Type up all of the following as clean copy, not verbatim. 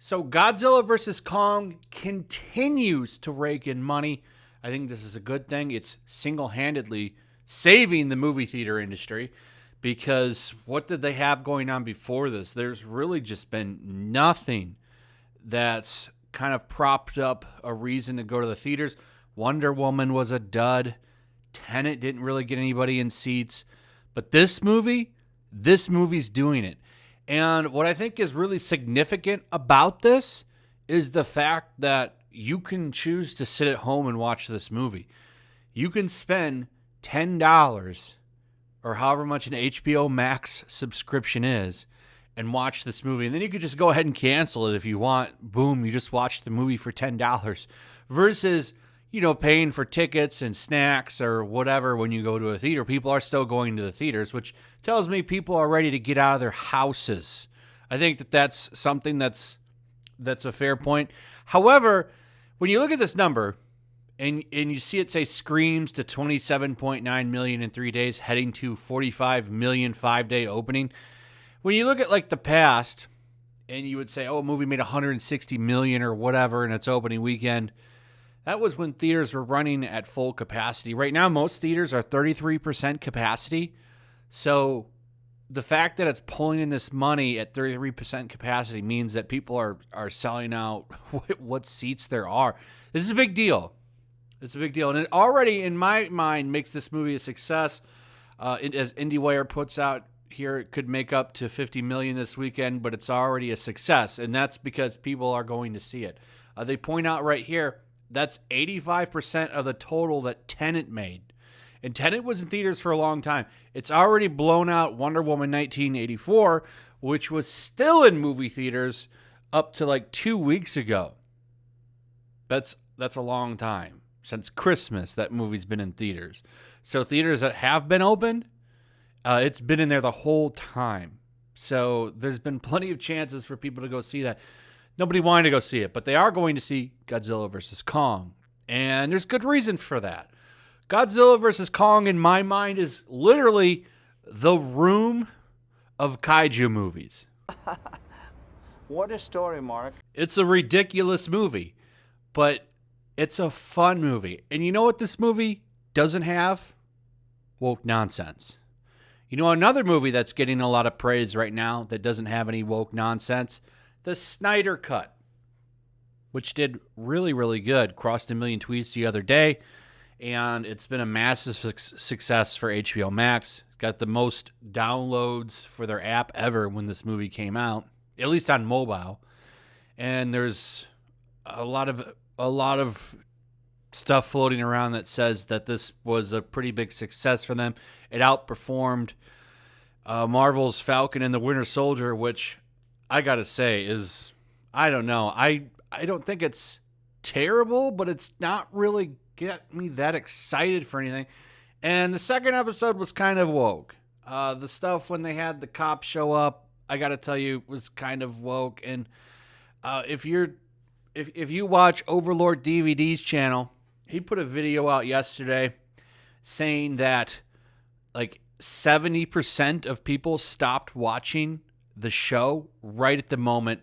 So Godzilla vs. Kong continues to rake in money. I think this is a good thing. It's single-handedly saving the movie theater industry because what did they have going on before this? There's really just been nothing that's kind of propped up a reason to go to the theaters. Wonder Woman was a dud. Tenet didn't really get anybody in seats. But this movie's doing it. And what I think is really significant about this is the fact that you can choose to sit at home and watch this movie. You can spend $10 or however much an HBO Max subscription is and watch this movie. And then you could just go ahead and cancel it if you want. Boom, you just watch the movie for $10 versus, paying for tickets and snacks or whatever when you go to a theater. People are still going to the theaters, which tells me people are ready to get out of their houses. I think that that's something that's a fair point. However, when you look at this number and you see it say screams to 27.9 million in 3 days, heading to 45 million 5-day opening. When you look at like the past and you would say, oh, a movie made 160 million or whatever in its opening weekend, that was when theaters were running at full capacity. Right now, most theaters are 33% capacity. So the fact that it's pulling in this money at 33% capacity means that people are selling out what seats there are. This is a big deal. It's a big deal. And it already, in my mind, makes this movie a success. As IndieWire puts out here, it could make up to 50 million this weekend, but it's already a success. And that's because people are going to see it. They point out right here, that's 85% of the total that Tenet made. And Tenet was in theaters for a long time. It's already blown out Wonder Woman 1984, which was still in movie theaters up to like 2 weeks ago. That's a long time. Since Christmas, that movie's been in theaters. So theaters that have been open, it's been in there the whole time. So there's been plenty of chances for people to go see that. Nobody wanted to go see it, but they are going to see Godzilla vs. Kong. And there's good reason for that. Godzilla vs. Kong, in my mind, is literally the room of kaiju movies. What a story, Mark. It's a ridiculous movie, but it's a fun movie. And you know what this movie doesn't have? Woke nonsense. You know another movie that's getting a lot of praise right now that doesn't have any woke nonsense? The Snyder Cut, which did really, really good. Crossed 1 million tweets the other day, and it's been a massive success for HBO Max. Got the most downloads for their app ever when this movie came out, at least on mobile. And there's a lot of stuff floating around that says that this was a pretty big success for them. It outperformed Marvel's Falcon and the Winter Soldier, which I gotta say is, I don't know. I don't think it's terrible, but it's not really get me that excited for anything. And the second episode was kind of woke. The stuff when they had the cops show up, I gotta tell you, was kind of woke. And if you watch Overlord DVD's channel, he put a video out yesterday saying that like 70% of people stopped watching the show right at the moment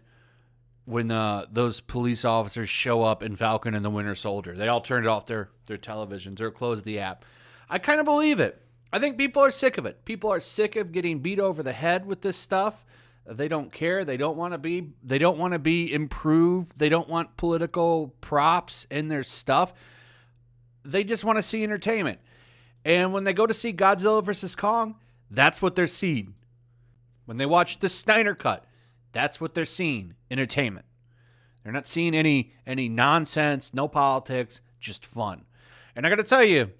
when those police officers show up in Falcon and the Winter Soldier. They all turned off their televisions or closed the app. I kind of believe it. I think people are sick of it. People are sick of getting beat over the head with this stuff. They don't care. They don't want to be improved. They don't want political props in their stuff. They just want to see entertainment. And when they go to see Godzilla vs. Kong, that's what they're seeing. When they watch the Snyder Cut, that's what they're seeing, entertainment. They're not seeing any nonsense, no politics, just fun. And I got to tell you,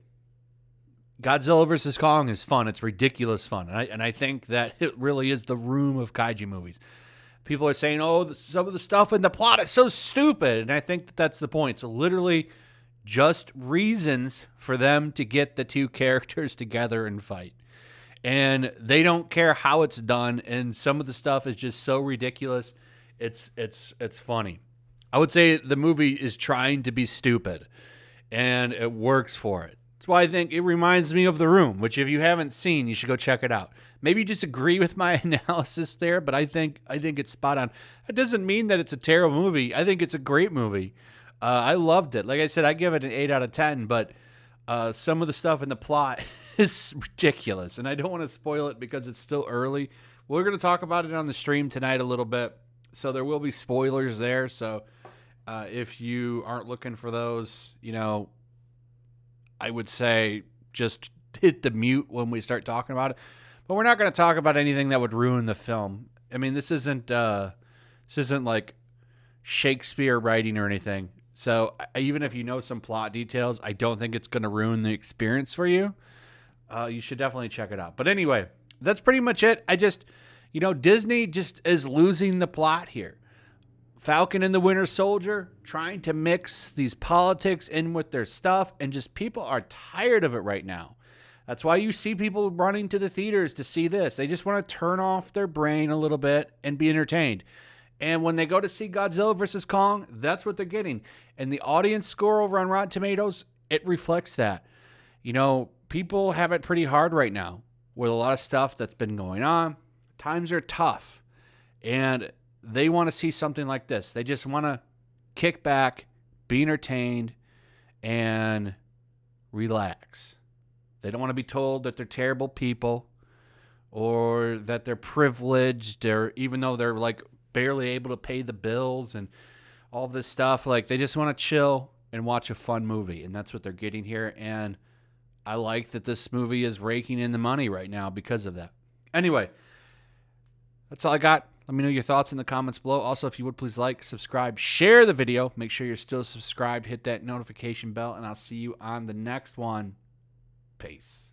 Godzilla vs. Kong is fun. It's ridiculous fun. And I think that it really is the room of kaiju movies. People are saying, oh, some of the stuff in the plot is so stupid. And I think that that's the point. It's literally just reasons for them to get the two characters together and fight. And they don't care how it's done. And some of the stuff is just so ridiculous. It's funny. I would say the movie is trying to be stupid. And it works for it. That's why I think it reminds me of The Room, which if you haven't seen, you should go check it out. Maybe you disagree with my analysis there, but I think it's spot on. That doesn't mean that it's a terrible movie. I think it's a great movie. I loved it. Like I said, I give it an 8 out of 10, but some of the stuff in the plot is ridiculous, and I don't want to spoil it because it's still early. We're going to talk about it on the stream tonight a little bit, so there will be spoilers there. So if you aren't looking for those, I would say just hit the mute when we start talking about it. But we're not going to talk about anything that would ruin the film. I mean, this isn't like Shakespeare writing or anything. So even if you know some plot details, I don't think it's going to ruin the experience for you. You should definitely check it out. But anyway, that's pretty much it. Disney just is losing the plot here. Falcon and the Winter Soldier trying to mix these politics in with their stuff, and just people are tired of it right now. That's why you see people running to the theaters to see this. They just want to turn off their brain a little bit and be entertained. And when they go to see Godzilla vs. Kong, that's what they're getting. And the audience score over on Rotten Tomatoes, it reflects that. People have it pretty hard right now with a lot of stuff that's been going on. Times are tough. And they want to see something like this. They just want to kick back, be entertained, and relax. They don't want to be told that they're terrible people or that they're privileged, or even though they're like barely able to pay the bills and all this stuff. Like, they just want to chill and watch a fun movie, and that's what they're getting here. And I like that this movie is raking in the money right now because of that. Anyway, that's all I got. Let me know your thoughts in the comments below. Also, if you would, please like, subscribe, share the video. Make sure you're still subscribed. Hit that notification bell, and I'll see you on the next one. Peace.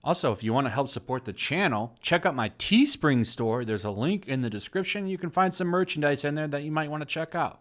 Also, if you want to help support the channel, check out my Teespring store. There's a link in the description. You can find some merchandise in there that you might want to check out.